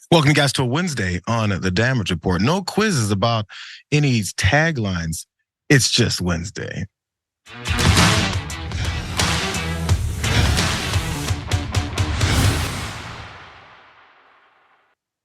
Welcome, guys, to a Wednesday on the Damage Report. No quizzes about any taglines. It's just Wednesday.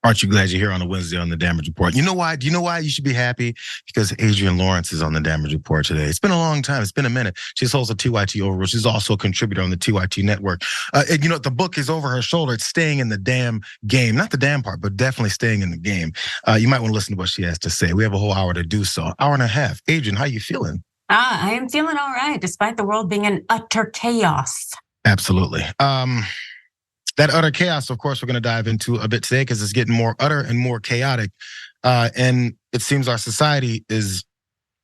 Aren't you glad you're here on a Wednesday on the Damage Report? You know why? Do you know why you should be happy? Because Adrienne Lawrence is on the Damage Report today. It's been a long time. It's been a minute. She's host of TYT Overrule. She's also a contributor on the TYT network. And the book is over her shoulder. It's staying in the damn game. Not the damn part, but definitely staying in the game. You might want to listen to what she has to say. We have a whole hour to do so. Hour and a half. Adrienne, how you feeling? I am feeling all right, despite the world being in utter chaos. Absolutely. That utter chaos, of course, we're going to dive into a bit today because it's getting more utter and more chaotic. And it seems our society is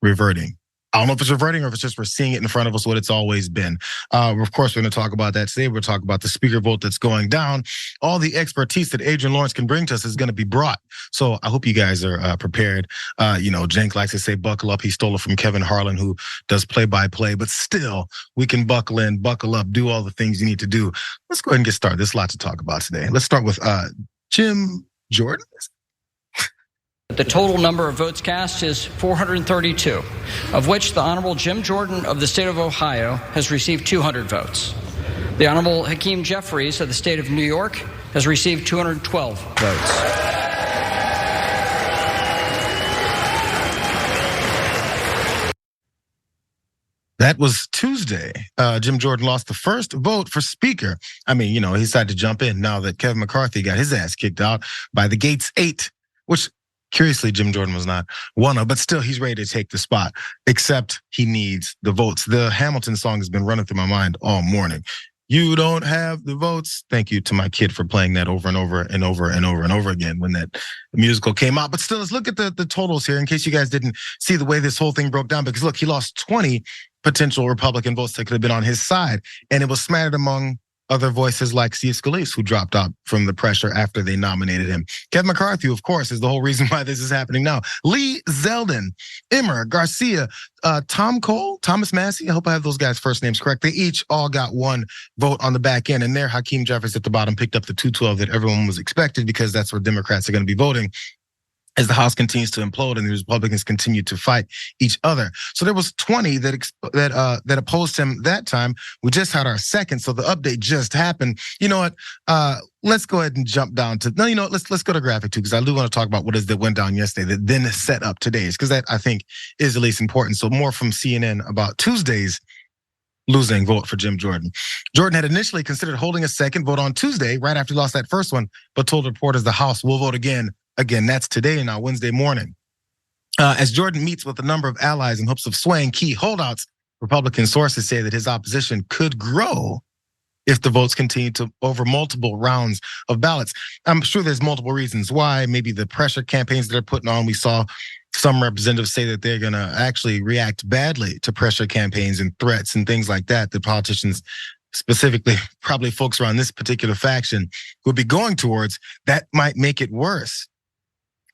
reverting. I don't know if it's reverting or if it's just we're seeing it in front of us, what it's always been. Of course, we're going to talk about that today. We'll talk about the speaker vote that's going down. All the expertise that Adrienne Lawrence can bring to us is going to be brought. So I hope you guys are prepared. Cenk likes to say, buckle up. He stole it from Kevin Harlan, who does play-by-play. But still, we can buckle in, buckle up, do all the things you need to do. Let's go ahead and get started. There's a lot to talk about today. Let's start with Jim Jordan. The total number of votes cast is 432, of which the Honorable Jim Jordan of the state of Ohio has received 200 votes. The Honorable Hakeem Jeffries of the state of New York has received 212 votes. That was Tuesday. Jim Jordan lost the first vote for speaker. I mean, he decided to jump in now that Kevin McCarthy got his ass kicked out by the Gates 8, which curiously, Jim Jordan was not one of, but still he's ready to take the spot, except he needs the votes. The Hamilton song has been running through my mind all morning. You don't have the votes. Thank you to my kid for playing that over and over and over and over and over again when that musical came out. But still, let's look at the totals here in case you guys didn't see the way this whole thing broke down. Because look, he lost 20 potential Republican votes that could have been on his side. And it was smattered among other voices like Steve Scalise, who dropped out from the pressure after they nominated him. Kevin McCarthy, of course, is the whole reason why this is happening now. Lee Zeldin, Emmer, Garcia, Tom Cole, Thomas Massey, I hope I have those guys' first names correct. They each all got one vote on the back end. And there, Hakeem Jeffries at the bottom picked up the 212 that everyone was expected because that's where Democrats are going to be voting as the House continues to implode and the Republicans continue to fight each other. So there was 20 that opposed him that time. We just had our second, so the update just happened. You know what? Let's go ahead and jump down to let's go to graphic 2 because I do want to talk about what is that went down yesterday that then set up today's because that I think is at least important. So more from CNN about Tuesday's losing vote for Jim Jordan. Jordan had initially considered holding a second vote on Tuesday right after he lost that first one, but told reporters the House will vote again. Again, that's today and Wednesday morning. As Jordan meets with a number of allies in hopes of swaying key holdouts, Republican sources say that his opposition could grow if the votes continue to over multiple rounds of ballots. I'm sure there's multiple reasons why. Maybe the pressure campaigns they're putting on. We saw some representatives say that they're going to actually react badly to pressure campaigns and threats and things like that. The politicians, specifically probably folks around this particular faction, would be going towards, that might make it worse.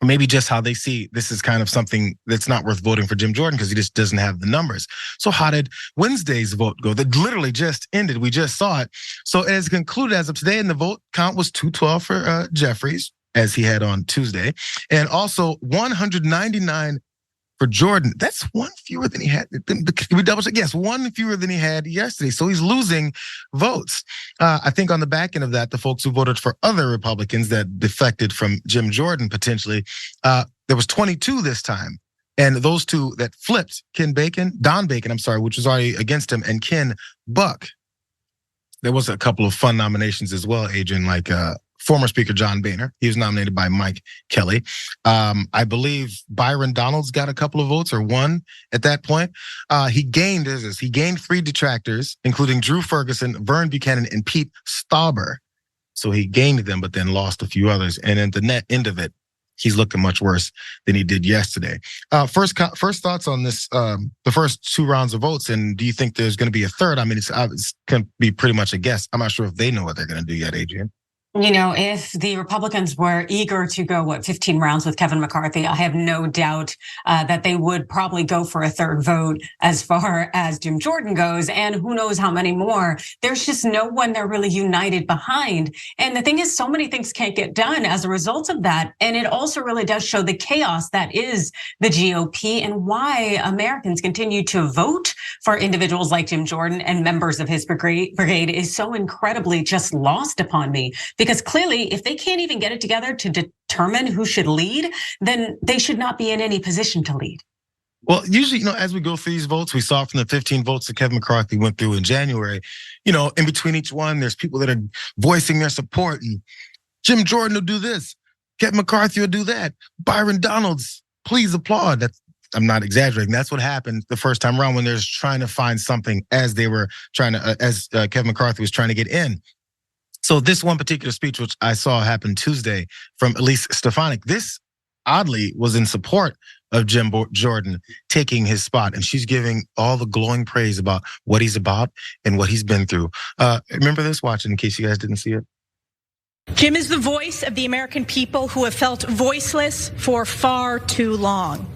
Maybe just how they see this is kind of something that's not worth voting for Jim Jordan because he just doesn't have the numbers. So how did Wednesday's vote go? That literally just ended. We just saw it. So it has concluded as of today, and the vote count was 212 for Jeffries, as he had on Tuesday, and also 199 for Jordan. That's one fewer than he had. We double check. Yes, one fewer than he had yesterday. So he's losing votes. I think on the back end of that, the folks who voted for other Republicans that defected from Jim Jordan potentially, there was 22 this time. And those two that flipped, Don Bacon, which was already against him, and Ken Buck. There was a couple of fun nominations as well, Adrienne, like former Speaker John Boehner. He was nominated by Mike Kelly. I believe Byron Donalds got a couple of votes or one at that point. He gained 3 detractors, including Drew Ferguson, Vern Buchanan, and Pete Stauber. So he gained them, but then lost a few others. And at the net end of it, he's looking much worse than he did yesterday. First thoughts on this, the first 2 rounds of votes, and do you think there's going to be a third? I mean, it's going to be pretty much a guess. I'm not sure if they know what they're going to do yet, Adrienne. You know, if the Republicans were eager to go, 15 rounds with Kevin McCarthy, I have no doubt that they would probably go for a third vote as far as Jim Jordan goes, and who knows how many more. There's just no one they're really united behind. And the thing is, so many things can't get done as a result of that. And it also really does show the chaos that is the GOP and why Americans continue to vote for individuals like Jim Jordan and members of his brigade is so incredibly just lost upon me. Because clearly, if they can't even get it together to determine who should lead, then they should not be in any position to lead. Well, usually, as we go through these votes, we saw from the 15 votes that Kevin McCarthy went through in January, in between each one, there's people that are voicing their support. And Jim Jordan will do this. Kevin McCarthy will do that. Byron Donalds, please applaud. I'm not exaggerating. That's what happened the first time around when they're trying to find something as they were trying to, as Kevin McCarthy was trying to get in. So this one particular speech, which I saw happen Tuesday from Elise Stefanik, this oddly was in support of Jim Jordan taking his spot. And she's giving all the glowing praise about what he's about and what he's been through. Remember this? Watch it in case you guys didn't see it. Jim is the voice of the American people who have felt voiceless for far too long.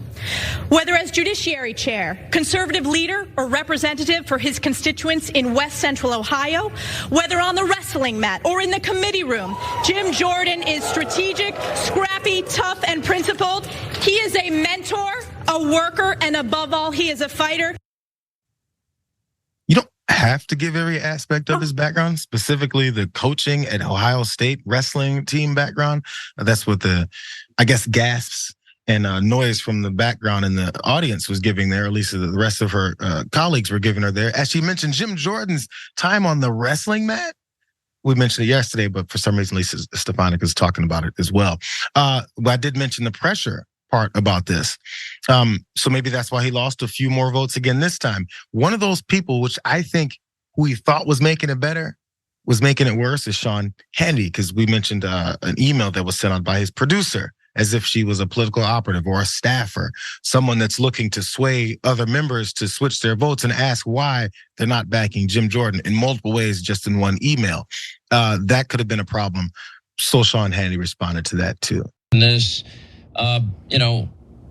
Whether as Judiciary Chair, conservative leader, or representative for his constituents in West Central Ohio, whether on the wrestling mat or in the committee room, Jim Jordan is strategic, scrappy, tough, and principled. He is a mentor, a worker, and above all, he is a fighter. You don't have to give every aspect of his background, specifically the coaching at Ohio State wrestling team background. That's what the, gasps and noise from the background and the audience was giving there, at least the rest of her colleagues were giving her there. As she mentioned, Jim Jordan's time on the wrestling mat. We mentioned it yesterday, but for some reason, Lisa Stefanik is talking about it as well. But I did mention the pressure part about this. So maybe that's why he lost a few more votes again this time. One of those people, which I think who he thought was making it better, was making it worse, is Sean Hannity, because we mentioned an email that was sent out by his producer, as if she was a political operative or a staffer, someone that's looking to sway other members to switch their votes and ask why they're not backing Jim Jordan in multiple ways, just in one email. That could have been a problem. So Sean Hannity responded to that too. This,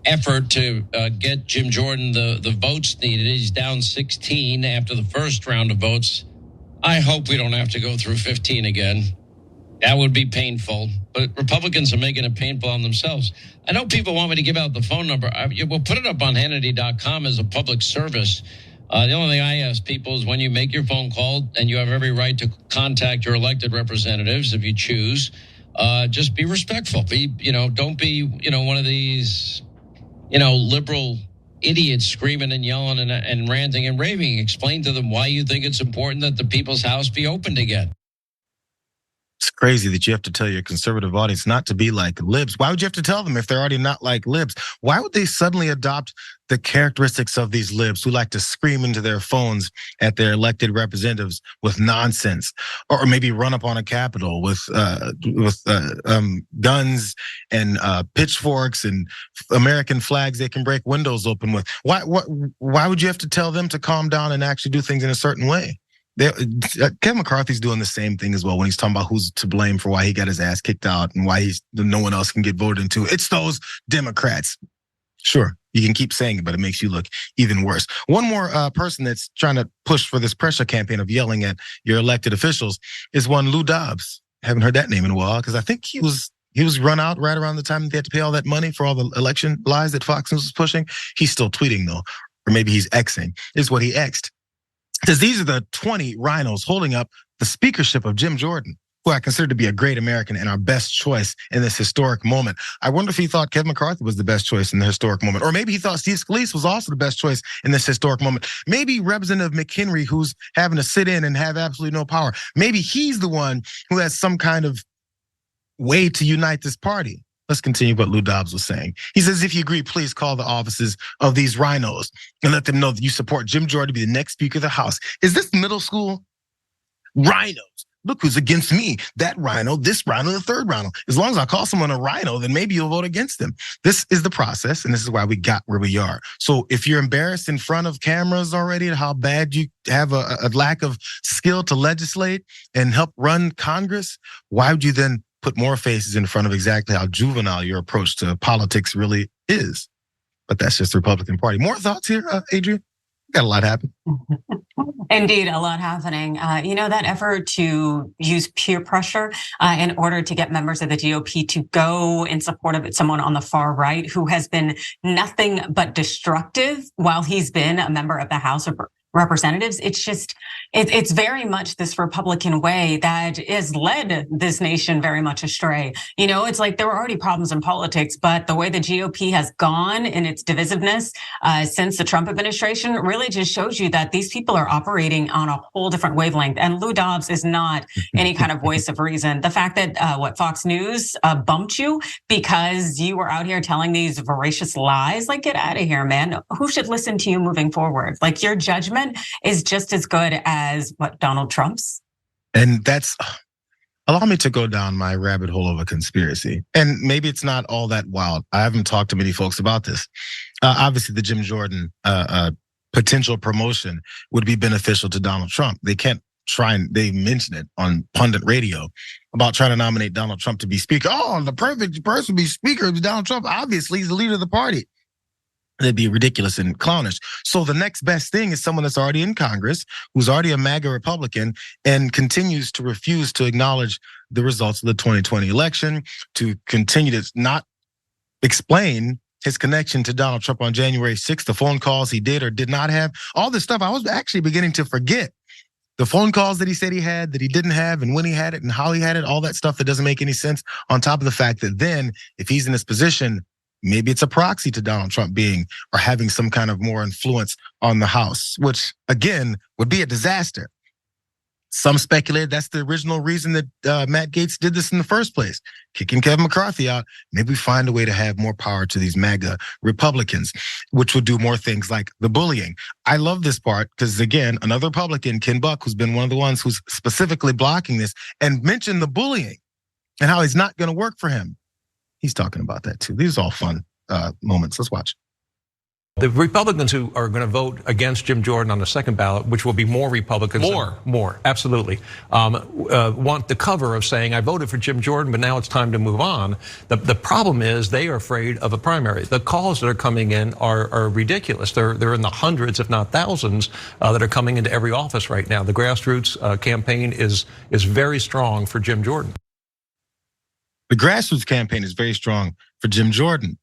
effort to get Jim Jordan the votes needed. He's down 16 after the first round of votes. I hope we don't have to go through 15 again. That would be painful, but Republicans are making it painful on themselves. I know people want me to give out the phone number. We'll put it up on Hannity.com as a public service. The only thing I ask people is when you make your phone call, and you have every right to contact your elected representatives if you choose, just be respectful. Don't be, one of these, liberal idiots screaming and yelling and ranting and raving. Explain to them why you think it's important that the people's house be opened again. It's crazy that you have to tell your conservative audience not to be like libs. Why would you have to tell them if they're already not like libs? Why would they suddenly adopt the characteristics of these libs who like to scream into their phones at their elected representatives with nonsense, or maybe run up on a Capitol with guns and pitchforks and American flags they can break windows open with? Why would you have to tell them to calm down and actually do things in a certain way? Kevin McCarthy's doing the same thing as well when he's talking about who's to blame for why he got his ass kicked out and why no one else can get voted into. It's those Democrats. Sure, you can keep saying it, but it makes you look even worse. One more person that's trying to push for this pressure campaign of yelling at your elected officials is one Lou Dobbs. Haven't heard that name in a while because I think he was run out right around the time that they had to pay all that money for all the election lies that Fox News was pushing. He's still tweeting though, or maybe he's Xing. Is what he X'd. Because these are the 20 rhinos holding up the speakership of Jim Jordan, who I consider to be a great American and our best choice in this historic moment. I wonder if he thought Kevin McCarthy was the best choice in the historic moment. Or maybe he thought Steve Scalise was also the best choice in this historic moment. Maybe Representative McHenry, who's having to sit in and have absolutely no power. Maybe he's the one who has some kind of way to unite this party. Let's continue what Lou Dobbs was saying. He says, if you agree, please call the offices of these rhinos and let them know that you support Jim Jordan to be the next Speaker of the House. Is this middle school? Rhinos. look who's against me. That rhino, this rhino, the third rhino. As long as I call someone a rhino, then maybe you'll vote against them. This is the process, and this is why we got where we are. So if you're embarrassed in front of cameras already at how bad you have a lack of skill to legislate and help run Congress, why would you then put more faces in front of exactly how juvenile your approach to politics really is? But that's just the Republican Party. More thoughts here, Adrienne? Got a lot happening. Indeed, a lot happening. That effort to use peer pressure in order to get members of the GOP to go in support of someone on the far right who has been nothing but destructive while he's been a member of the House of Representatives. It's very much this Republican way that has led this nation very much astray. It's like there were already problems in politics, but the way the GOP has gone in its divisiveness since the Trump administration really just shows you that these people are operating on a whole different wavelength. And Lou Dobbs is not any kind of voice of reason. The fact that Fox News bumped you because you were out here telling these voracious lies, like, get out of here, man. Who should listen to you moving forward? Like, your judgment is just as good as Donald Trump's. And that's, allow me to go down my rabbit hole of a conspiracy. And maybe it's not all that wild. I haven't talked to many folks about this. Obviously, the Jim Jordan potential promotion would be beneficial to Donald Trump. They can't try and they mention it on pundit radio about trying to nominate Donald Trump to be speaker. Oh, the perfect person to be speaker is Donald Trump. Obviously, he's the leader of the party. That'd be ridiculous and clownish. So the next best thing is someone that's already in Congress, who's already a MAGA Republican, and continues to refuse to acknowledge the results of the 2020 election, to continue to not explain his connection to Donald Trump on January 6th, the phone calls he did or did not have, all this stuff I was actually beginning to forget. The phone calls that he said he had, that he didn't have, and when he had it and how he had it, all that stuff that doesn't make any sense, on top of the fact that then, if he's in this position, maybe it's a proxy to Donald Trump being or having some kind of more influence on the House, which again would be a disaster. Some speculated that's the original reason that Matt Gaetz did this in the first place, kicking Kevin McCarthy out. Maybe find a way to have more power to these MAGA Republicans, which would do more things like the bullying. I love this part because, again, another Republican, Ken Buck, who's been one of the ones who's specifically blocking this and mentioned the bullying and how it's not going to work for him. He's talking about that too. These are all fun moments. Let's watch. The Republicans who are going to vote against Jim Jordan on the second ballot, which will be more Republicans. More, absolutely. Want the cover of saying, I voted for Jim Jordan, but now it's time to move on. The problem is they are afraid of a primary. The calls that are coming in are ridiculous. They're in the hundreds, if not thousands, that are coming into every office right now. The grassroots campaign is very strong for Jim Jordan. The grassroots campaign is very strong for Jim Jordan.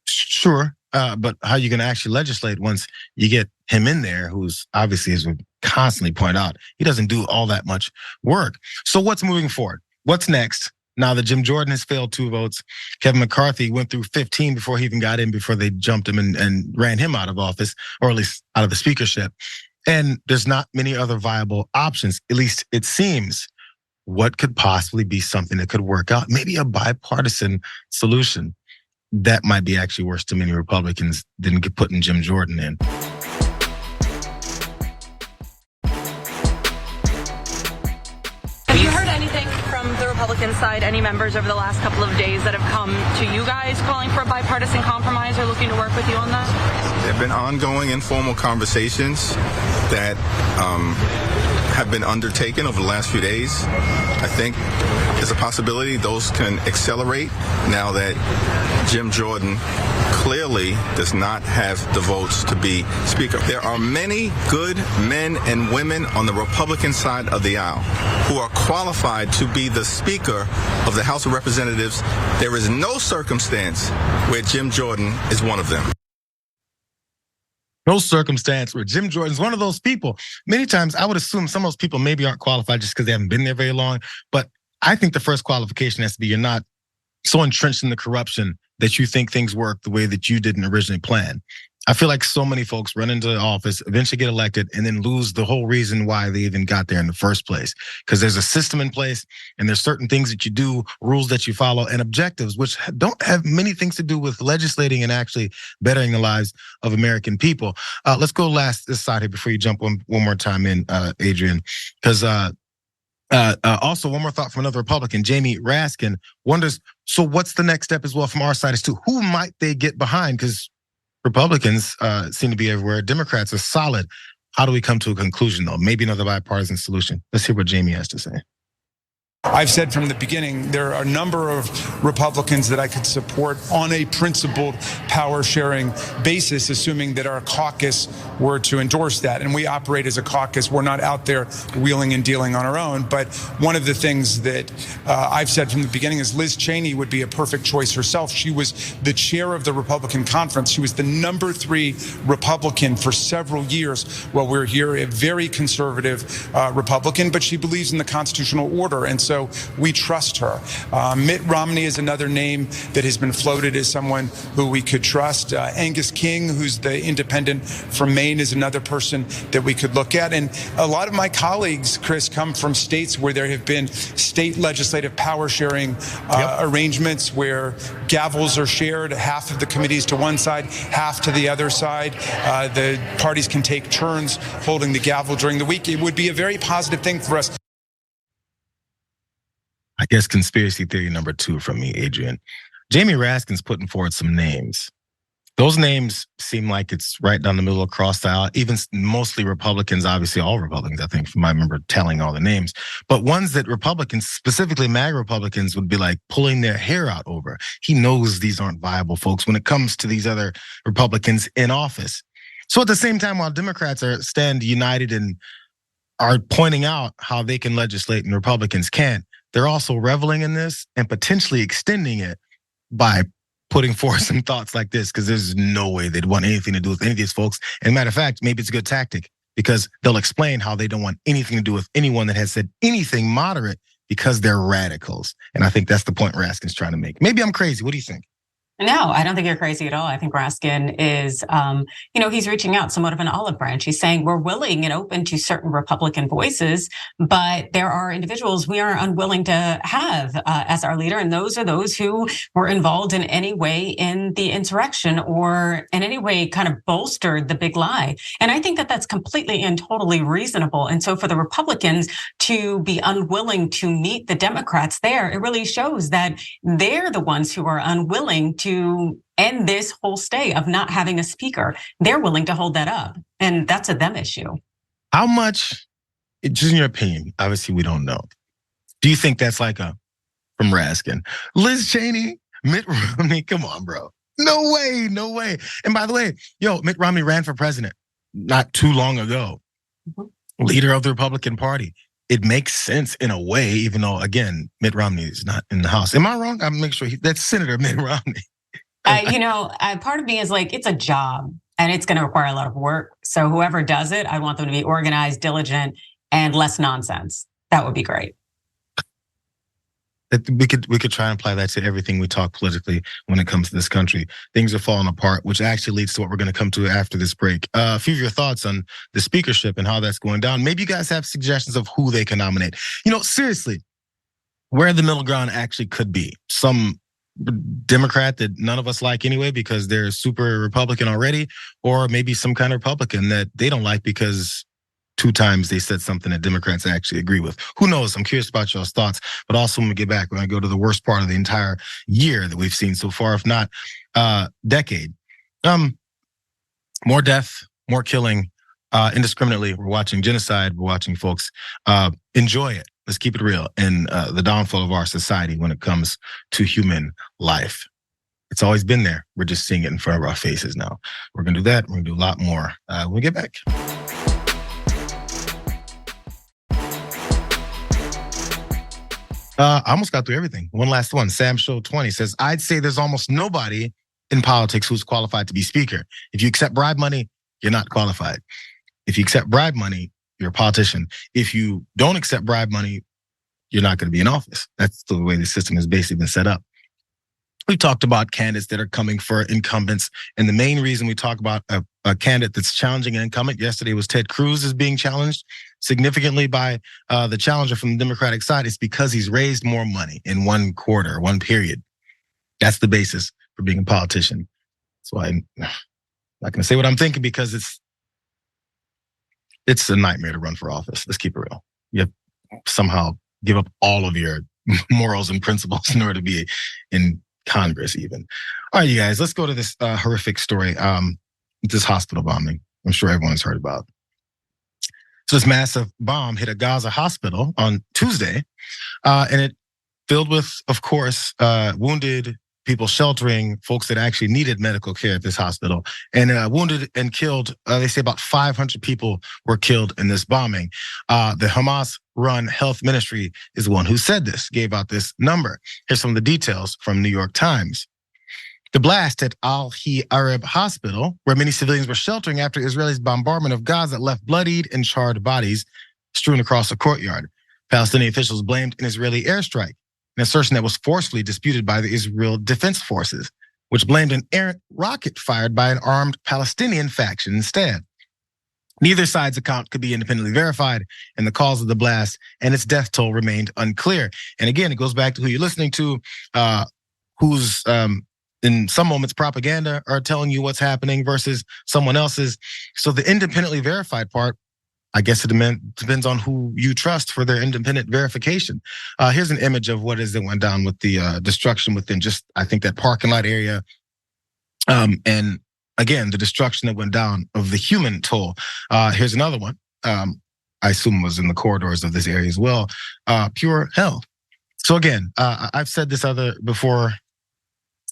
Sure, but how are you going to actually legislate once you get him in there, who's obviously, as we constantly point out, he doesn't do all that much work. So what's moving forward? What's next? Now that Jim Jordan has failed 2 votes, Kevin McCarthy went through 15 before he even got in, before they jumped him and ran him out of office, or at least out of the speakership. And there's not many other viable options, at least it seems. What could possibly be something that could work out? Maybe a bipartisan solution. That might be actually worse to many Republicans than putting Jim Jordan in. Have you heard anything from the Republican side, any members over the last couple of days that have come to you guys calling for a bipartisan compromise or looking to work with you on that? There have been ongoing informal conversations that have been undertaken over the last few days. I think there's a possibility those can accelerate now that Jim Jordan clearly does not have the votes to be speaker. There are many good men and women on the Republican side of the aisle who are qualified to be the speaker of the House of Representatives. There is no circumstance where Jim Jordan is one of them. No circumstance where Jim Jordan's one of those people. Many times I would assume some of those people maybe aren't qualified just because they haven't been there very long. But I think the first qualification has to be you're not so entrenched in the corruption that you think things work the way that you didn't originally plan. I feel like so many folks run into office, eventually get elected, and then lose the whole reason why they even got there in the first place. Because there's a system in place, and there's certain things that you do, rules that you follow, and objectives, which don't have many things to do with legislating and actually bettering the lives of American people. Let's go this side here before you jump one more time in, Adrienne, because Also, one more thought from another Republican, Jamie Raskin, wonders, so what's the next step as well from our side as to who might they get behind? Because Republicans seem to be everywhere. Democrats are solid. How do we come to a conclusion, though? Maybe another bipartisan solution. Let's hear what Jamie has to say. I've said from the beginning, there are a number of Republicans that I could support on a principled power sharing basis, assuming that our caucus were to endorse that. And we operate as a caucus. We're not out there wheeling and dealing on our own. But one of the things that I've said from the beginning is Liz Cheney would be a perfect choice herself. She was the chair of the Republican conference. She was the number 3 Republican for several years while we're here, a very conservative Republican, but she believes in the constitutional order. And so we trust her. Mitt Romney is another name that has been floated as someone who we could trust. Angus King, who's the independent from Maine, is another person that we could look at. And a lot of my colleagues, Chris, come from states where there have been state legislative power sharing arrangements where gavels are shared, half of the committees to one side, half to the other side. The parties can take turns holding the gavel during the week. It would be a very positive thing for us. I guess conspiracy theory number 2 from me, Adrienne. Jamie Raskin's putting forward some names. Those names seem like it's right down the middle across the aisle, even mostly Republicans, obviously all Republicans, I think, from I remember telling all the names, but ones that Republicans, specifically MAGA Republicans, would be like pulling their hair out over. He knows these aren't viable folks when it comes to these other Republicans in office. So at the same time, while Democrats stand united and are pointing out how they can legislate and Republicans can't, they're also reveling in this and potentially extending it by putting forth some thoughts like this, because there's no way they'd want anything to do with any of these folks. And matter of fact, maybe it's a good tactic because they'll explain how they don't want anything to do with anyone that has said anything moderate because they're radicals. And I think that's the point Raskin's trying to make. Maybe I'm crazy. What do you think? No, I don't think you're crazy at all. I think Raskin is, he's reaching out somewhat of an olive branch. He's saying we're willing and open to certain Republican voices, but there are individuals we are unwilling to have as our leader. And those are those who were involved in any way in the insurrection or in any way kind of bolstered the big lie. And I think that that's completely and totally reasonable. And so for the Republicans to be unwilling to meet the Democrats there, it really shows that they're the ones who are unwilling to end this whole stay of not having a speaker. They're willing to hold that up. And that's a them issue. How much, just in your opinion, obviously we don't know, do you think that's like from Raskin, Liz Cheney, Mitt Romney, come on, bro. No way, no way. And by the way, Mitt Romney ran for president not too long ago. Mm-hmm. Leader of the Republican Party. It makes sense in a way, even though, again, Mitt Romney is not in the House. Am I wrong? I'm making sure that's Senator Mitt Romney. Part of me is like, it's a job and it's going to require a lot of work. So whoever does it, I want them to be organized, diligent, and less nonsense. That would be great. We could try and apply that to everything we talk politically when it comes to this country. Things are falling apart, which actually leads to what we're going to come to after this break. A few of your thoughts on the speakership and how that's going down. Maybe you guys have suggestions of who they can nominate. Seriously, where the middle ground actually could be. Some Democrat that none of us like anyway because they're super Republican already, or maybe some kind of Republican that they don't like because 2 times they said something that Democrats actually agree with. Who knows? I'm curious about y'all's thoughts. But also when we get back, we're going to go to the worst part of the entire year that we've seen so far, if not decade. More death, more killing, indiscriminately. We're watching genocide. We're watching folks enjoy it. Let's keep it real. And the downfall of our society when it comes to human life. It's always been there. We're just seeing it in front of our faces now. We're going to do that. We're going to do a lot more when we get back. I almost got through everything. One last one. Sam Show 20 says, I'd say there's almost nobody in politics who's qualified to be speaker. If you accept bribe money, you're not qualified. If you accept bribe money, you're a politician. If you don't accept bribe money, you're not going to be in office. That's the way the system has basically been set up. We talked about candidates that are coming for incumbents. And the main reason we talk about a candidate that's challenging an incumbent, yesterday was Ted Cruz is being challenged significantly by the challenger from the Democratic side, is because he's raised more money in one quarter, one period. That's the basis for being a politician. So I'm not going to say what I'm thinking because it's a nightmare to run for office. Let's keep it real. You have somehow give up all of your morals and principles in order to be in Congress even. All right, you guys, let's go to this horrific story, this hospital bombing I'm sure everyone's heard about. So this massive bomb hit a Gaza hospital on Tuesday, and it filled with, of course, wounded people sheltering folks that actually needed medical care at this hospital. And wounded and killed, they say about 500 people were killed in this bombing. The Hamas-run health ministry is the one who said this, gave out this number. Here's some of the details from New York Times. The blast at Al-Arab Hospital, where many civilians were sheltering after Israel's bombardment of Gaza, left bloodied and charred bodies strewn across a courtyard. Palestinian officials blamed an Israeli airstrike, an assertion that was forcefully disputed by the Israel Defense Forces, which blamed an errant rocket fired by an armed Palestinian faction instead. Neither side's account could be independently verified, and the cause of the blast and its death toll remained unclear. And again, it goes back to who you're listening to, who's in some moments propaganda are telling you what's happening versus someone else's. So the independently verified part, I guess it depends on who you trust for their independent verification. Here's an image of what is that went down with the destruction within just, I think, that parking lot area. And again, the destruction that went down of the human toll. Here's another one. I assume was in the corridors of this area as well. Pure hell. So again, I've said this before.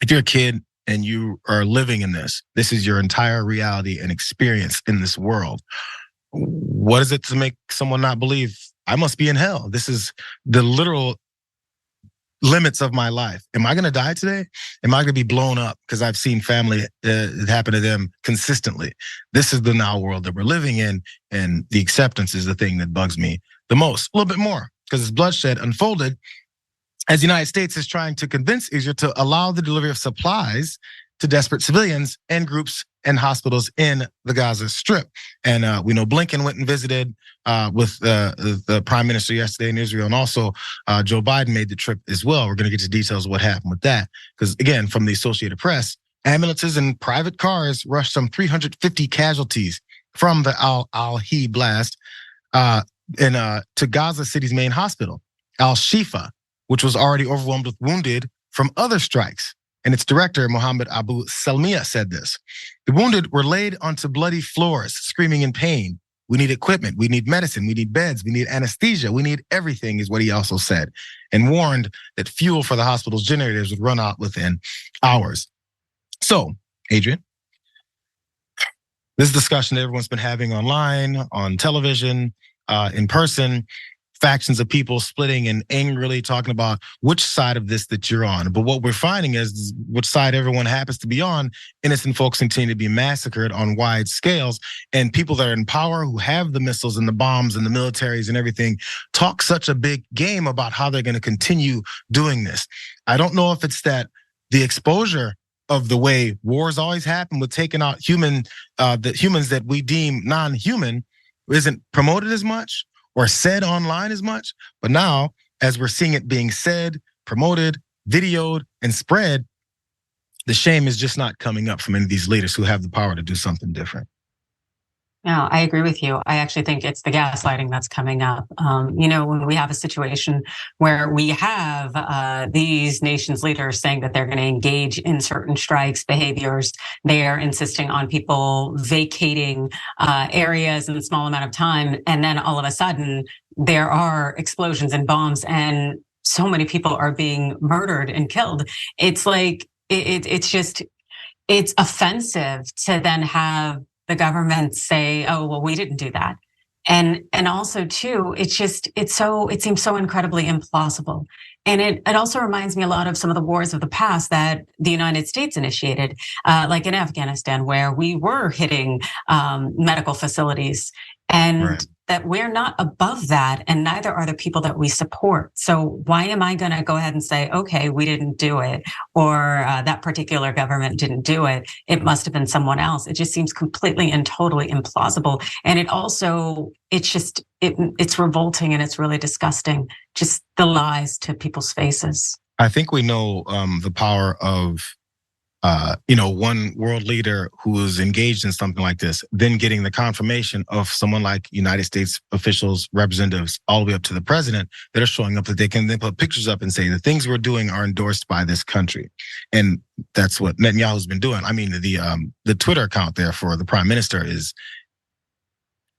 If you're a kid and you are living in this is your entire reality and experience in this world. What is it to make someone not believe I must be in hell? This is the literal limits of my life. Am I going to die today? Am I going to be blown up? Because I've seen family it happen to them consistently. This is the now world that we're living in, and the acceptance is the thing that bugs me the most. A little bit more, because as bloodshed unfolded, as the United States is trying to convince Israel to allow the delivery of supplies to desperate civilians and groups and hospitals in the Gaza Strip. And we know Blinken went and visited with the prime minister yesterday in Israel. And also Joe Biden made the trip as well. We're going to get to details of what happened with that. Because again, from the Associated Press, ambulances and private cars rushed some 350 casualties from the Al-Hi blast to Gaza City's main hospital, Al-Shifa, which was already overwhelmed with wounded from other strikes. And its director, Mohammed Abu Salmiya, said this. The wounded were laid onto bloody floors, screaming in pain. We need equipment, we need medicine, we need beds, we need anesthesia, we need everything, is what he also said, and warned that fuel for the hospital's generators would run out within hours. So, Adrienne, this discussion that everyone's been having online, on television, in person, factions of people splitting and angrily talking about which side of this that you're on. But what we're finding is which side everyone happens to be on, innocent folks continue to be massacred on wide scales. And people that are in power, who have the missiles and the bombs and the militaries and everything, talk such a big game about how they're going to continue doing this. I don't know if it's that the exposure of the way wars always happen with taking out the humans that we deem non-human isn't promoted as much or said online as much. But now, as we're seeing it being said, promoted, videoed, and spread, the shame is just not coming up from any of these leaders who have the power to do something different. No, I agree with you. I actually think it's the gaslighting that's coming up. When we have a situation where we have these nations leaders saying that they're going to engage in certain strikes behaviors, they are insisting on people vacating areas in a small amount of time, and then all of a sudden there are explosions and bombs, and so many people are being murdered and killed. It's like it's offensive to then have the government say, "Oh, well, we didn't do that," and also too, it seems so incredibly implausible, and it also reminds me a lot of some of the wars of the past that the United States initiated, like in Afghanistan, where we were hitting medical facilities, and right. That we're not above that, and neither are the people that we support. So why am I going to go ahead and say, okay, we didn't do it, or that particular government didn't do it? It must have been someone else. It just seems completely and totally implausible. And it's revolting, and it's really disgusting. Just the lies to people's faces. I think we know the power of one world leader who is engaged in something like this, then getting the confirmation of someone like United States officials, representatives, all the way up to the president that are showing up that they can then put pictures up and say the things we're doing are endorsed by this country. And that's what Netanyahu's been doing. I mean, the Twitter account there for the prime minister is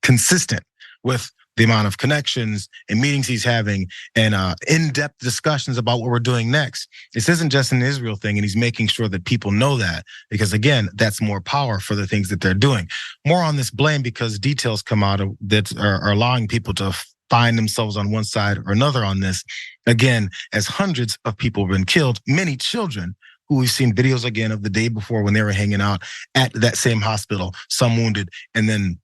consistent with the amount of connections and meetings he's having and in-depth discussions about what we're doing next. This isn't just an Israel thing, and he's making sure that people know that because, again, that's more power for the things that they're doing. More on this blame because details come out that are allowing people to find themselves on one side or another on this. Again, as hundreds of people have been killed, many children who we've seen videos again of the day before when they were hanging out at that same hospital, some wounded, and then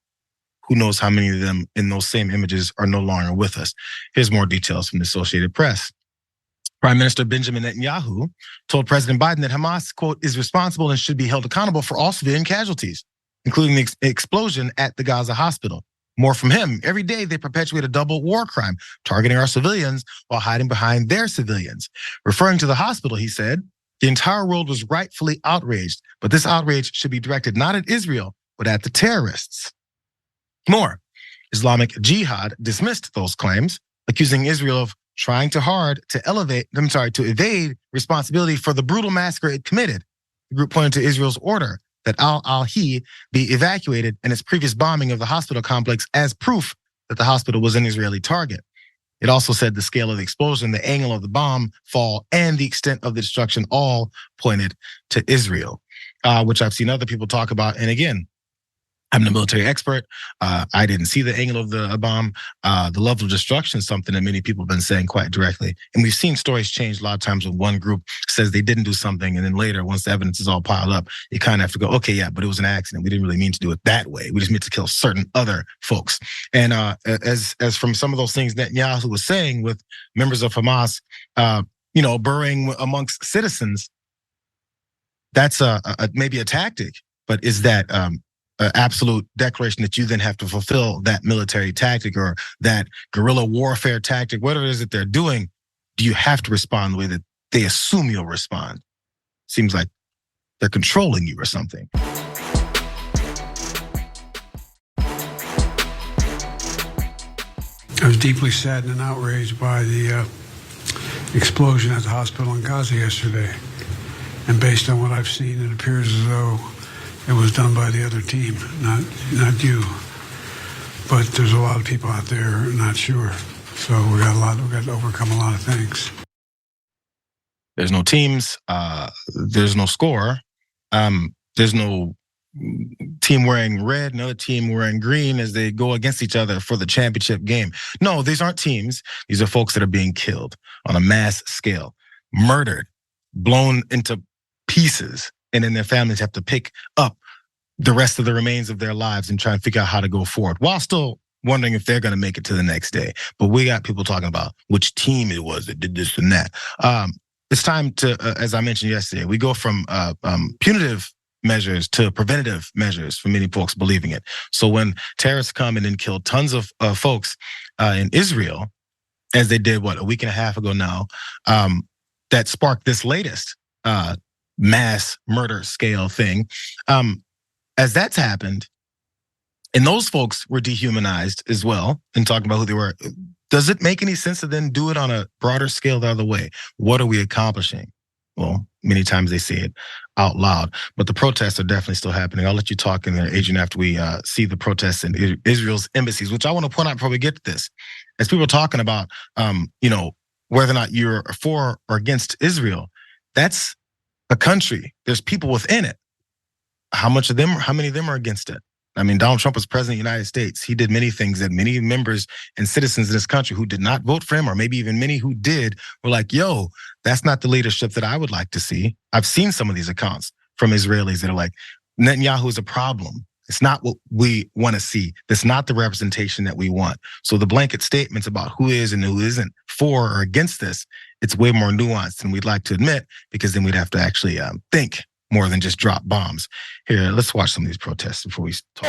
who knows how many of them in those same images are no longer with us. Here's more details from the Associated Press. Prime Minister Benjamin Netanyahu told President Biden that Hamas, quote, is responsible and should be held accountable for all civilian casualties, including the explosion at the Gaza hospital. More from him. Every day they perpetuate a double war crime, targeting our civilians while hiding behind their civilians. Referring to the hospital, he said, the entire world was rightfully outraged, but this outrage should be directed not at Israel, but at the terrorists. More, Islamic Jihad dismissed those claims, accusing Israel of trying too hard to evade responsibility for the brutal massacre it committed. The group pointed to Israel's order that al-Hi be evacuated and its previous bombing of the hospital complex as proof that the hospital was an Israeli target. It also said the scale of the explosion, the angle of the bomb fall, and the extent of the destruction all pointed to Israel, which I've seen other people talk about. And again, I'm the military expert. I didn't see the angle of the bomb. The level of destruction is something that many people have been saying quite directly. And we've seen stories change a lot of times when one group says they didn't do something. And then later, once the evidence is all piled up, you kind of have to go, okay, yeah, but it was an accident. We didn't really mean to do it that way. We just meant to kill certain other folks. And as from some of those things Netanyahu was saying with members of Hamas, burrowing amongst citizens, that's maybe a tactic, but is that absolute declaration that you then have to fulfill that military tactic or that guerrilla warfare tactic, whatever it is that they're doing, do you have to respond the way that they assume you'll respond? Seems like they're controlling you or something. I was deeply saddened and outraged by the explosion at the hospital in Gaza yesterday. And based on what I've seen, it appears as though it was done by the other team, not you. But there's a lot of people out there not sure. So we got to overcome a lot of things. There's no teams. There's no score. There's no team wearing red, another team wearing green as they go against each other for the championship game. No, these aren't teams. These are folks that are being killed on a mass scale, murdered, blown into pieces, and then their families have to pick up the rest of the remains of their lives and try and figure out how to go forward while still wondering if they're going to make it to the next day. But we got people talking about which team it was that did this and that. It's time to, as I mentioned yesterday, we go from punitive measures to preventative measures for many folks believing it. So when terrorists come in and kill tons of folks in Israel, as they did, a week and a half ago now, that sparked this latest mass murder scale thing. As that's happened, and those folks were dehumanized as well and talking about who they were, does it make any sense to then do it on a broader scale the other way? What are we accomplishing? Well, many times they say it out loud, but the protests are definitely still happening. I'll let you talk in there, Adrienne, after we see the protests in Israel's embassies, which I want to point out before we get to this. As people are talking about, whether or not you're for or against Israel, that's a country. There's people within it. How many of them are against it? I mean, Donald Trump was president of the United States. He did many things that many members and citizens in this country who did not vote for him, or maybe even many who did, were like, yo, that's not the leadership that I would like to see. I've seen some of these accounts from Israelis that are like, Netanyahu is a problem. It's not what we want to see. That's not the representation that we want. So the blanket statements about who is and who isn't for or against this, it's way more nuanced than we'd like to admit, because then we'd have to actually think more than just drop bombs. Here, let's watch some of these protests before we talk.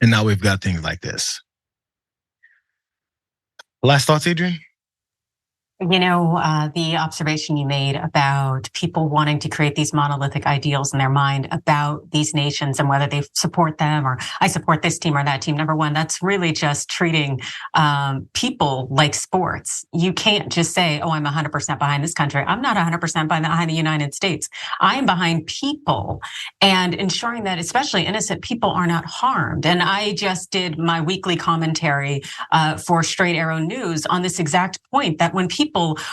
And now we've got things like this. Last thoughts, Adrienne? The observation you made about people wanting to create these monolithic ideals in their mind about these nations and whether they support them or I support this team or that team. Number one, that's really just treating people like sports. You can't just say, oh, I'm 100% behind this country. I'm not 100% behind the United States. I'm behind people and ensuring that especially innocent people are not harmed. And I just did my weekly commentary for Straight Arrow News on this exact point that when people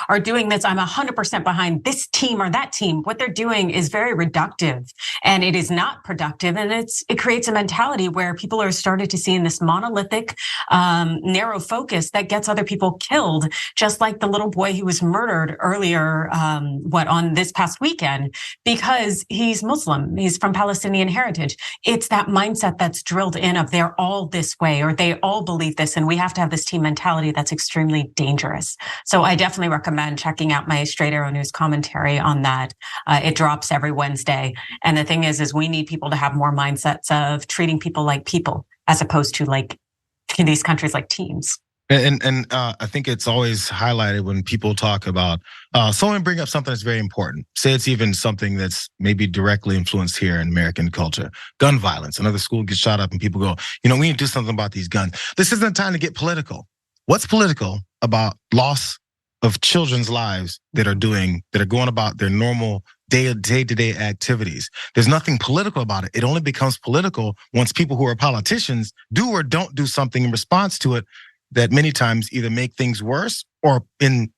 are doing this, I'm 100% behind this team or that team. What they're doing is very reductive and it is not productive. And it creates a mentality where people are started to see in this monolithic, narrow focus that gets other people killed, just like the little boy who was murdered earlier, on this past weekend, because he's Muslim, he's from Palestinian heritage. It's that mindset that's drilled in of they're all this way or they all believe this. And we have to have this team mentality that's extremely dangerous. So I definitely recommend checking out my Straight Arrow News commentary on that. It drops every Wednesday. And the thing is we need people to have more mindsets of treating people like people as opposed to like in these countries like teams. And I think it's always highlighted when people talk about, someone bring up something that's very important. Say it's even something that's maybe directly influenced here in American culture. Gun violence. Another school gets shot up and people go, we need to do something about these guns. This isn't the time to get political. What's political about loss of children's lives that are going about their normal day-to-day activities? There's nothing political about it. It only becomes political once people who are politicians do or don't do something in response to it that many times either make things worse or in,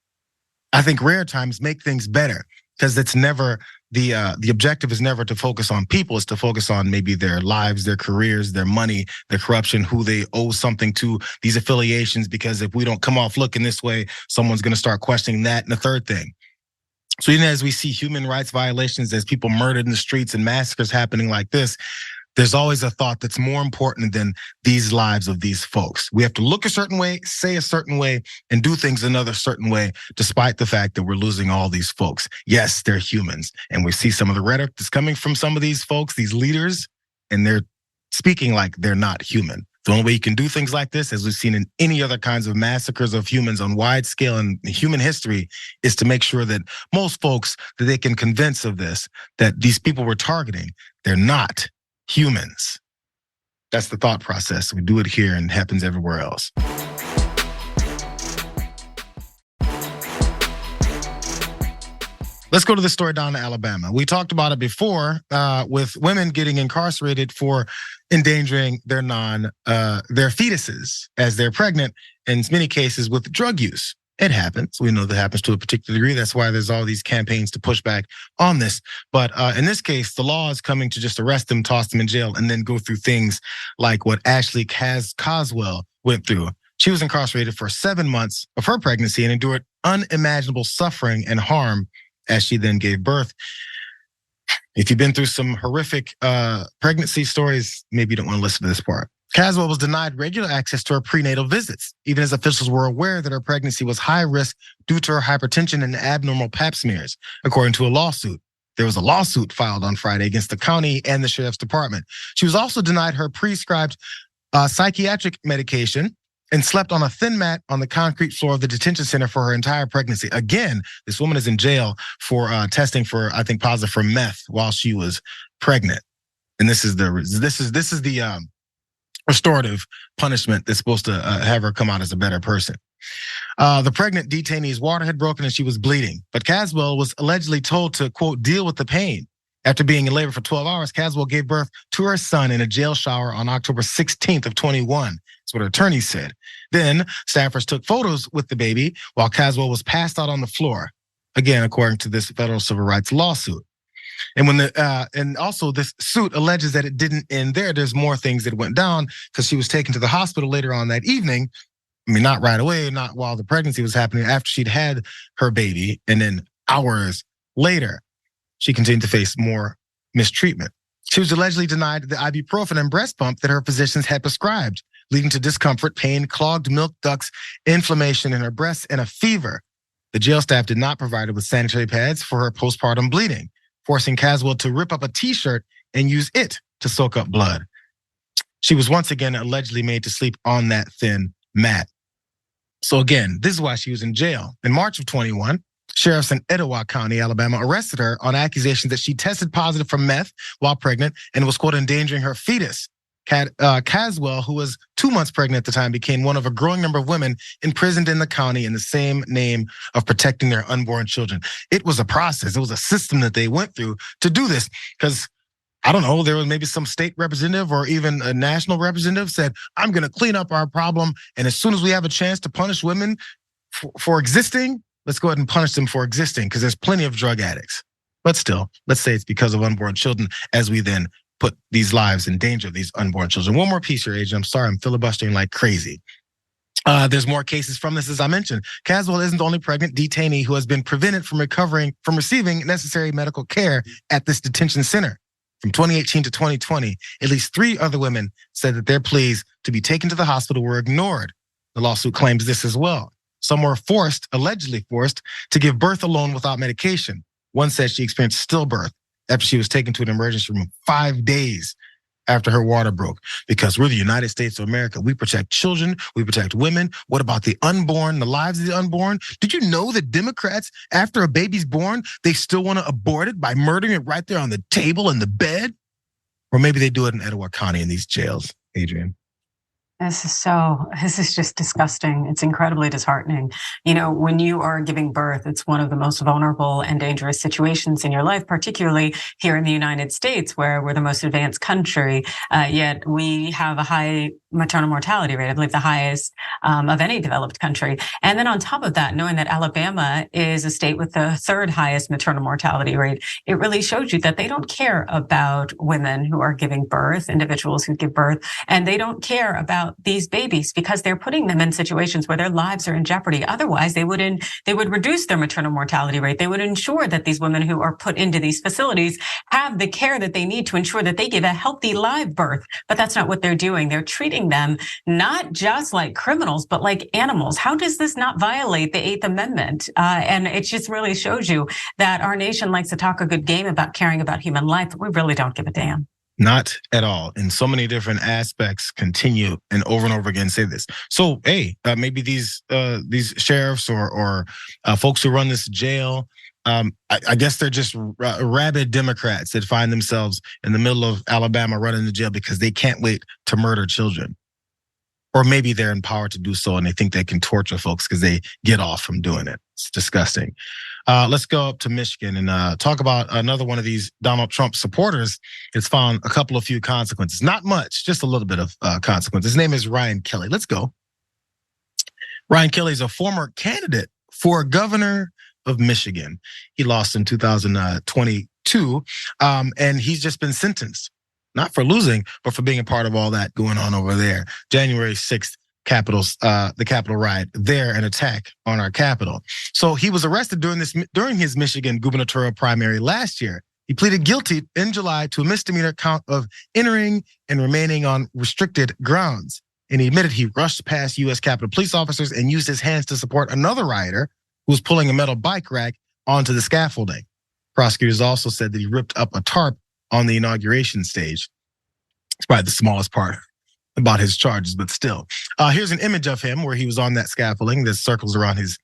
I think, rare times make things better. Because it's never, the objective is never to focus on people, it's to focus on maybe their lives, their careers, their money, their corruption, who they owe something to, these affiliations, because if we don't come off looking this way, someone's gonna start questioning that. And the third thing, so even as we see human rights violations, as people murdered in the streets and massacres happening like this, there's always a thought that's more important than these lives of these folks. We have to look a certain way, say a certain way, and do things another certain way, despite the fact that we're losing all these folks. Yes, they're humans. And we see some of the rhetoric that's coming from some of these folks, these leaders, and they're speaking like they're not human. The only way you can do things like this, as we've seen in any other kinds of massacres of humans on wide scale in human history, is to make sure that most folks that they can convince of this, that these people we're targeting, they're not humans. That's the thought process. We do it here and it happens everywhere else. Let's go to the story down in Alabama. We talked about it before with women getting incarcerated for endangering their fetuses as they're pregnant, in many cases with drug use. It happens. We know that happens to a particular degree. That's why there's all these campaigns to push back on this. But in this case, the law is coming to just arrest them, toss them in jail, and then go through things like what Ashley Caswell went through. She was incarcerated for 7 months of her pregnancy and endured unimaginable suffering and harm as she then gave birth. If you've been through some horrific pregnancy stories, maybe you don't want to listen to this part. Caswell was denied regular access to her prenatal visits, even as officials were aware that her pregnancy was high risk due to her hypertension and abnormal pap smears, according to a lawsuit. There was a lawsuit filed on Friday against the county and the sheriff's department. She was also denied her prescribed psychiatric medication and slept on a thin mat on the concrete floor of the detention center for her entire pregnancy. Again, this woman is in jail for testing for, I think, positive for meth while she was pregnant. And this is the restorative punishment that's supposed to have her come out as a better person. The pregnant detainee's water had broken and she was bleeding, but Caswell was allegedly told to, quote, deal with the pain. After being in labor for 12 hours, Caswell gave birth to her son in a jail shower on October 16th of 21. That's what her attorneys said. Then staffers took photos with the baby while Caswell was passed out on the floor. Again, according to this federal civil rights lawsuit. And and also this suit alleges that it didn't end there. There's more things that went down because she was taken to the hospital later on that evening. I mean, not right away, not while the pregnancy was happening, after she'd had her baby. And then hours later, she continued to face more mistreatment. She was allegedly denied the ibuprofen and breast pump that her physicians had prescribed, leading to discomfort, pain, clogged milk ducts, inflammation in her breasts, and a fever. The jail staff did not provide her with sanitary pads for her postpartum bleeding, forcing Caswell to rip up a t-shirt and use it to soak up blood. She was once again allegedly made to sleep on that thin mat. So again, this is why she was in jail. In March of 21, sheriffs in Etowah County, Alabama, arrested her on accusations that she tested positive for meth while pregnant and was, quote, endangering her fetus. Caswell, who was 2 months pregnant at the time, became one of a growing number of women imprisoned in the county in the same name of protecting their unborn children. It was a process. It was a system that they went through to do this because, I don't know, there was maybe some state representative or even a national representative said, I'm going to clean up our problem. And as soon as we have a chance to punish women for existing, let's go ahead and punish them for existing because there's plenty of drug addicts. But still, let's say it's because of unborn children as we then put these lives in danger, these unborn children. One more piece here, Adrienne. I'm sorry, I'm filibustering like crazy. There's more cases from this, as I mentioned. Caswell isn't the only pregnant detainee who has been prevented from receiving necessary medical care at this detention center. From 2018 to 2020, at least 3 other women said that their pleas to be taken to the hospital were ignored. The lawsuit claims this as well. Some were allegedly forced, to give birth alone without medication. One said she experienced stillbirth after she was taken to an emergency room 5 days after her water broke. Because we're the United States of America. We protect children, we protect women. What about the unborn, the lives of the unborn? Did you know that Democrats, after a baby's born, they still want to abort it by murdering it right there on the table in the bed? Or maybe they do it in Etowah County in these jails, Adrienne. This is just disgusting. It's incredibly disheartening. You know, when you are giving birth, it's one of the most vulnerable and dangerous situations in your life, particularly here in the United States, where we're the most advanced country. Yet we have a high maternal mortality rate, I believe the highest of any developed country. And then on top of that, knowing that Alabama is a state with the 3rd highest maternal mortality rate, it really shows you that they don't care about women who are giving birth, individuals who give birth, and they don't care about these babies because they're putting them in situations where their lives are in jeopardy. Otherwise, they would reduce their maternal mortality rate. They would ensure that these women who are put into these facilities have the care that they need to ensure that they give a healthy live birth. But that's not what they're doing. They're treating them not just like criminals, but like animals. How does this not violate the 8th Amendment? And it just really shows you that our nation likes to talk a good game about caring about human life, but we really don't give a damn. Not at all. In so many different aspects, continue and over again say this. So, hey, maybe these sheriffs or folks who run this jail, I guess they're just rabid Democrats that find themselves in the middle of Alabama running the jail because they can't wait to murder children. Or maybe they're empowered to do so and they think they can torture folks because they get off from doing it. It's disgusting. Let's go up to Michigan and talk about another one of these Donald Trump supporters that's found a few consequences. Not much, just a little bit of consequence. His name is Ryan Kelly. Let's go. Ryan Kelly is a former candidate for governor of Michigan. He lost in 2022, and he's just been sentenced, not for losing, but for being a part of all that going on over there. January 6th, the Capitol riot there, an attack on our Capitol. So he was arrested during his Michigan gubernatorial primary last year. He pleaded guilty in July to a misdemeanor count of entering and remaining on restricted grounds. And he admitted he rushed past U.S. Capitol police officers and used his hands to support another rioter who was pulling a metal bike rack onto the scaffolding. Prosecutors also said that he ripped up a tarp on the inauguration stage. It's probably the smallest part about his charges, but still. Here's an image of him where he was on that scaffolding that circles around his.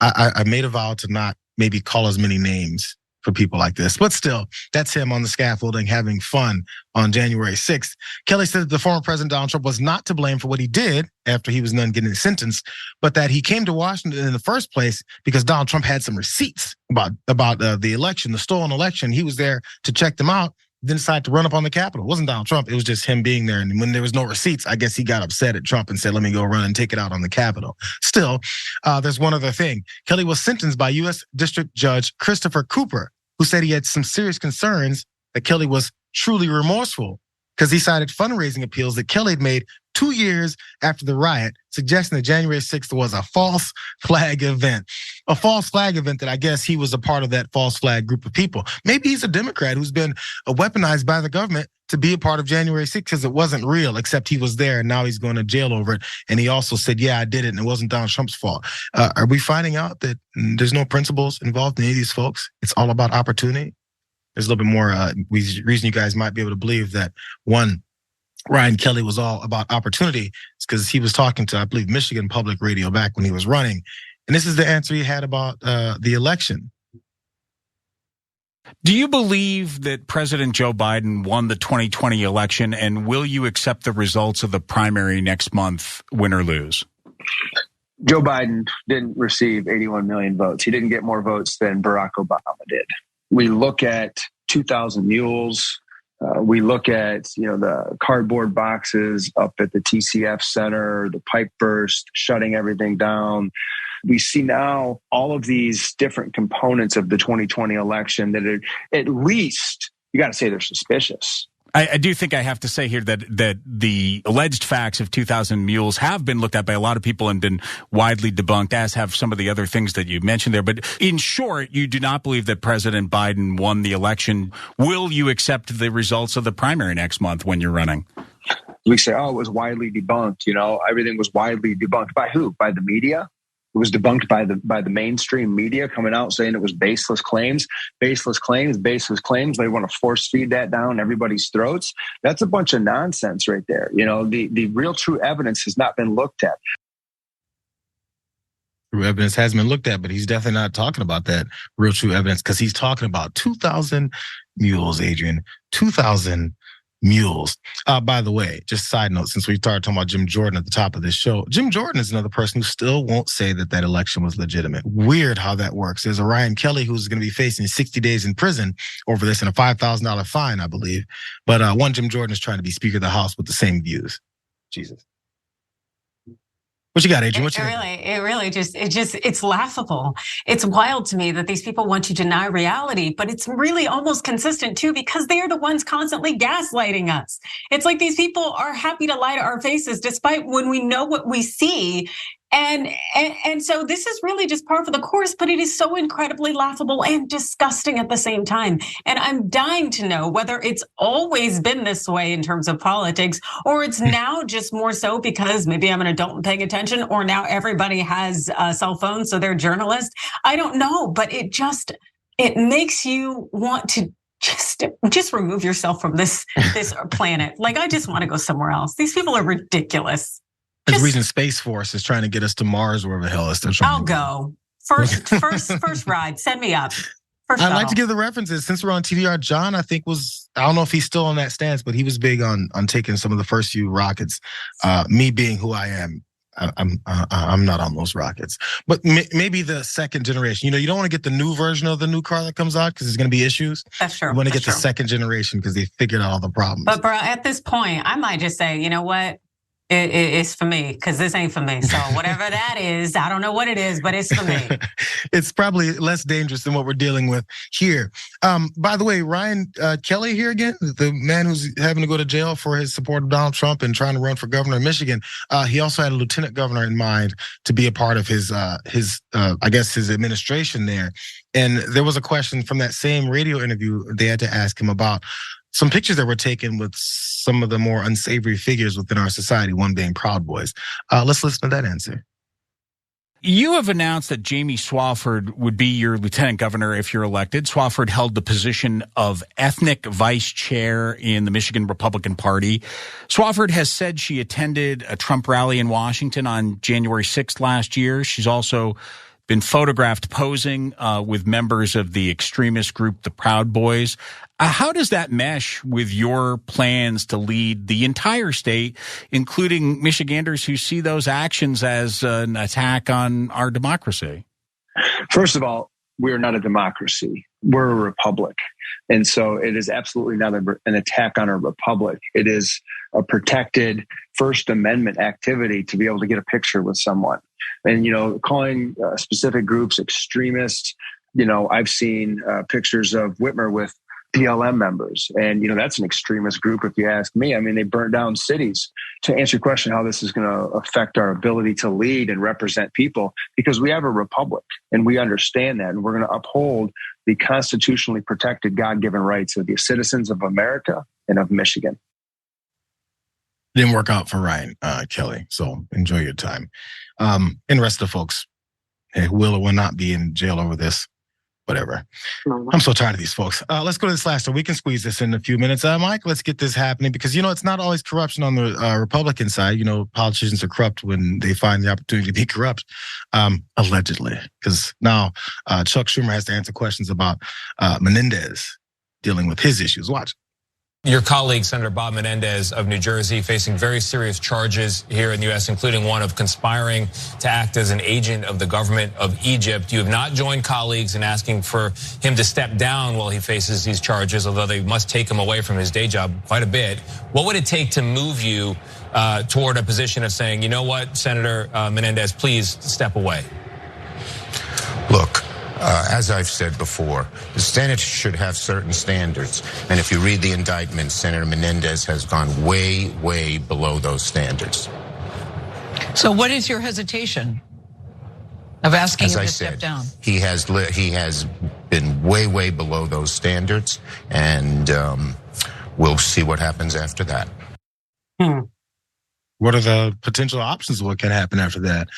I made a vow to not maybe call as many names for people like this, but still, that's him on the scaffolding having fun on January 6th. Kelly said that the former President Donald Trump was not to blame for what he did after he was done getting sentenced, but that he came to Washington in the first place because Donald Trump had some receipts about the election, the stolen election. He was there to check them out. Then decided to run up on the Capitol. It wasn't Donald Trump. It was just him being there. And when there was no receipts, I guess he got upset at Trump and said, let me go run and take it out on the Capitol. Still, there's one other thing. Kelly was sentenced by U.S. District Judge Christopher Cooper, who said he had some serious concerns that Kelly was truly remorseful because he cited fundraising appeals that Kelly had made 2 years after the riot, suggesting that January 6th was a false flag event. A false flag event that I guess he was a part of that false flag group of people. Maybe he's a Democrat who's been weaponized by the government to be a part of January 6th because it wasn't real, except he was there and now he's going to jail over it. And he also said, yeah, I did it and it wasn't Donald Trump's fault. Are we finding out that there's no principles involved in any of these folks? It's all about opportunity? There's a little bit more reason you guys might be able to believe that one, Ryan Kelly was all about opportunity. It's because he was talking to, I believe, Michigan Public Radio back when he was running. And this is the answer he had about the election. Do you believe that President Joe Biden won the 2020 election, and will you accept the results of the primary next month, win or lose? Joe Biden didn't receive 81 million votes. He didn't get more votes than Barack Obama did. We look at 2,000 mules. We look at, the cardboard boxes up at the TCF Center, the pipe burst, shutting everything down. We see now all of these different components of the 2020 election that are, at least, you got to say they're suspicious. I do think I have to say here that the alleged facts of 2,000 mules have been looked at by a lot of people and been widely debunked, as have some of the other things that you mentioned there. But in short, you do not believe that President Biden won the election. Will you accept the results of the primary next month when you're running? We say, it was widely debunked. Everything was widely debunked. By who? By the media? It was debunked by the mainstream media coming out saying it was baseless claims. They want to force feed that down everybody's throats. That's a bunch of nonsense right there. The real true evidence has not been looked at. True evidence has been looked at, but he's definitely not talking about that real true evidence because he's talking about 2,000 mules, Adrienne. 2,000 mules. By the way, just a side note, since we started talking about Jim Jordan at the top of this show, Jim Jordan is another person who still won't say that election was legitimate. Weird how that works. There's a Ryan Kelly who's going to be facing 60 days in prison over this and a $5,000 fine, I believe. But one Jim Jordan is trying to be Speaker of the House with the same views. Jesus. What you got, Adrienne? It's laughable. It's wild to me that these people want to deny reality, but it's really almost consistent too, because they're the ones constantly gaslighting us. It's like these people are happy to lie to our faces despite when we know what we see. And so this is really just par for the course, but it is so incredibly laughable and disgusting at the same time. And I'm dying to know whether it's always been this way in terms of politics, or it's now just more so because maybe I'm an adult and paying attention, or now everybody has a cell phone, so they're journalists. I don't know, but it makes you want to just remove yourself from this planet. Like, I just want to go somewhere else. These people are ridiculous. There's a reason Space Force is trying to get us to Mars, wherever the hell it's they're trying. I'll go first ride. Send me up. I'd like to give the references since we're on TDR. John, I think I don't know if he's still on that stance, but he was big on taking some of the first few rockets. Me being who I am, I'm not on those rockets. But maybe the second generation. You don't want to get the new version of the new car that comes out because there's going to be issues. That's true. You want to get the second generation because they figured out all the problems. But bro, at this point, I might just say, you know what? It's for me, because this ain't for me. So whatever that is, I don't know what it is, but it's for me. It's probably less dangerous than what we're dealing with here. By the way, Ryan Kelly here again, the man who's having to go to jail for his support of Donald Trump and trying to run for governor of Michigan. He also had a lieutenant governor in mind to be a part of his administration there. And there was a question from that same radio interview they had to ask him about some pictures that were taken with some of the more unsavory figures within our society, one being Proud Boys. Let's listen to that answer. You have announced that Jamie Swofford would be your lieutenant governor if you're elected. Swofford held the position of ethnic vice chair in the Michigan Republican Party. Swofford has said she attended a Trump rally in Washington on January 6th last year. She's also been photographed posing with members of the extremist group, the Proud Boys. How does that mesh with your plans to lead the entire state, including Michiganders who see those actions as an attack on our democracy? First of all, we're not a democracy. We're a republic. And so it is absolutely not an attack on a republic. It is a protected First Amendment activity to be able to get a picture with someone. And, calling specific groups extremists, I've seen pictures of Whitmer with BLM members. And, that's an extremist group, if you ask me. I mean, they burned down cities. To answer your question, how this is going to affect our ability to lead and represent people, because we have a republic and we understand that. And we're going to uphold the constitutionally protected God-given rights of the citizens of America and of Michigan. Didn't work out for Ryan Kelly. So enjoy your time. And the rest of the folks, will or will not be in jail over this. whatever. I'm so tired of these folks. Let's go to this last one. We can squeeze this in a few minutes. Mike, let's get this happening because, it's not always corruption on the Republican side. Politicians are corrupt when they find the opportunity to be corrupt, allegedly. Because now Chuck Schumer has to answer questions about Menendez dealing with his issues. Watch. Your colleague, Senator Bob Menendez of New Jersey, facing very serious charges here in the U.S., including one of conspiring to act as an agent of the government of Egypt. You have not joined colleagues in asking for him to step down while he faces these charges, although they must take him away from his day job quite a bit. What would it take to move you toward a position of saying, you know what, Senator Menendez, please step away? Look. As I've said before, the Senate should have certain standards. And if you read the indictment, Senator Menendez has gone way, way below those standards. So what is your hesitation of asking him to step down? He has been way, way below those standards. And we'll see what happens after that. What are the potential options? What can happen after that?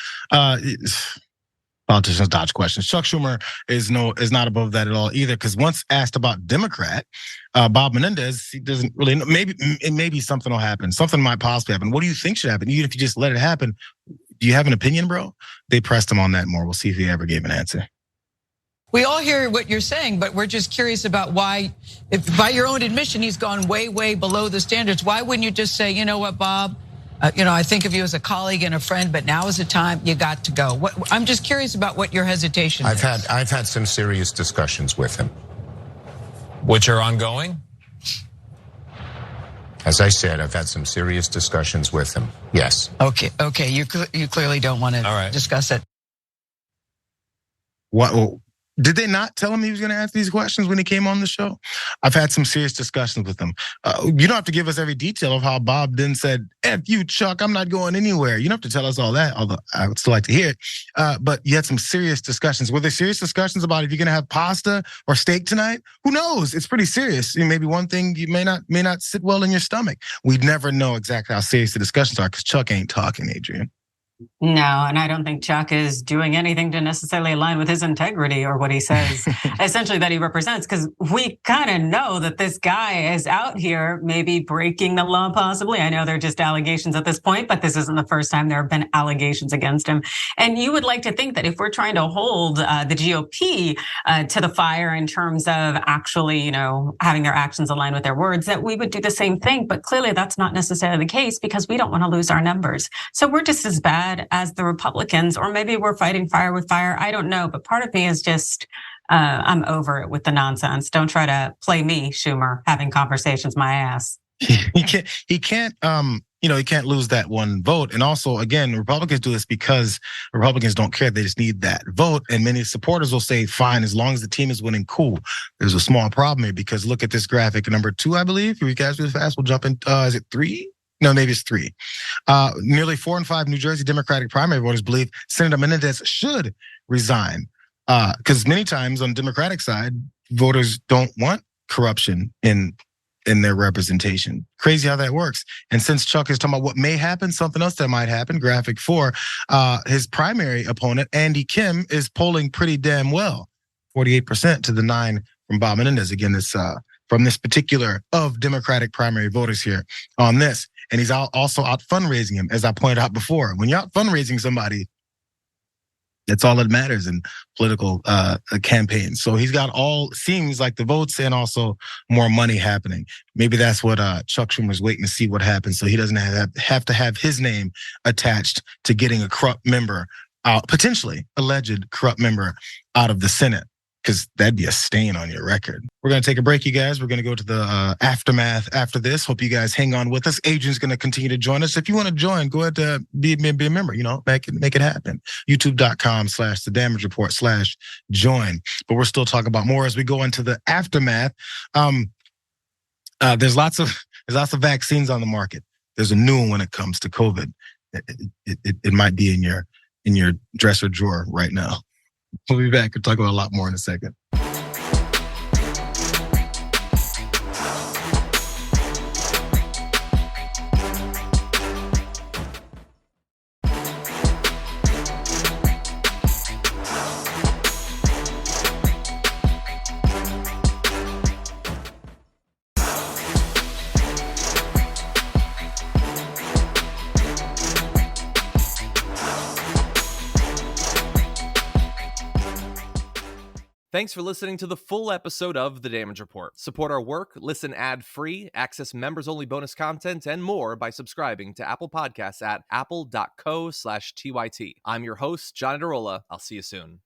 Politicians dodge questions. Chuck Schumer is not above that at all either. Because once asked about Democrat Bob Menendez, he doesn't really know. Maybe something will happen. Something might possibly happen. What do you think should happen? Even if you just let it happen, do you have an opinion, bro? They pressed him on that more. We'll see if he ever gave an answer. We all hear what you're saying, but we're just curious about why, if by your own admission, he's gone way, way below the standards. Why wouldn't you just say, you know what, Bob? I think of you as a colleague and a friend, but now is the time you got to go. I'm just curious about what your hesitation is. I've had some serious discussions with him. Which are ongoing? As I said, I've had some serious discussions with him. Yes. Okay. You clearly don't want to discuss it. What? Did they not tell him he was going to ask these questions when he came on the show? I've had some serious discussions with him. You don't have to give us every detail of how Bob then said, F you, Chuck, I'm not going anywhere. You don't have to tell us all that, although I would still like to hear it. But you had some serious discussions. Were there serious discussions about if you're going to have pasta or steak tonight? Who knows? It's pretty serious. Maybe one thing you may not sit well in your stomach. We'd never know exactly how serious the discussions are because Chuck ain't talking, Adrienne. No, and I don't think Chuck is doing anything to necessarily align with his integrity or what he says, essentially that he represents, because we kind of know that this guy is out here maybe breaking the law possibly. I know they're just allegations at this point, but this isn't the first time there have been allegations against him. And you would like to think that if we're trying to hold the GOP to the fire in terms of actually, having their actions align with their words, that we would do the same thing. But clearly that's not necessarily the case because we don't want to lose our numbers. So we're just as bad as the Republicans, or maybe we're fighting fire with fire. I don't know. But part of me is just, I'm over it with the nonsense. Don't try to play me, Schumer, having conversations my ass. He can't lose that one vote. And also, again, Republicans do this because Republicans don't care. They just need that vote. And many supporters will say, fine, as long as the team is winning, cool. There's a small problem here because look at this graphic, number 2, I believe. If you guys really fast, we'll jump in. Is it 3? No, maybe it's 3. Nearly 4 in 5 New Jersey Democratic primary voters believe Senator Menendez should resign. Because many times on the Democratic side, voters don't want corruption in their representation. Crazy how that works. And since Chuck is talking about what may happen, something else that might happen, graphic 4, his primary opponent, Andy Kim, is polling pretty damn well. 48% to the 9 from Bob Menendez. Again, this from this particular of Democratic primary voters here on this. And he's also out fundraising him, as I pointed out before. When you're out fundraising somebody, that's all that matters in political campaigns. So he's got seems like the votes and also more money happening. Maybe that's what Chuck Schumer's waiting to see what happens, so he doesn't have to have his name attached to getting a corrupt member out, potentially alleged corrupt member out of the Senate. Because that'd be a stain on your record. We're going to take a break, you guys. We're going to go to the aftermath after this. Hope you guys hang on with us. Adrienne's going to continue to join us. If you want to join, go ahead to be a member, make it happen. YouTube.com/thedamagereport/join. But we're still talking about more as we go into the aftermath. There's lots of vaccines on the market. There's a new one when it comes to COVID. It might be in your dresser drawer right now. We'll be back and talk about a lot more in a second. Thanks for listening to the full episode of The Damage Report. Support our work, listen ad-free, access members-only bonus content, and more by subscribing to Apple Podcasts at apple.co/TYT. I'm your host, John Adarola. I'll see you soon.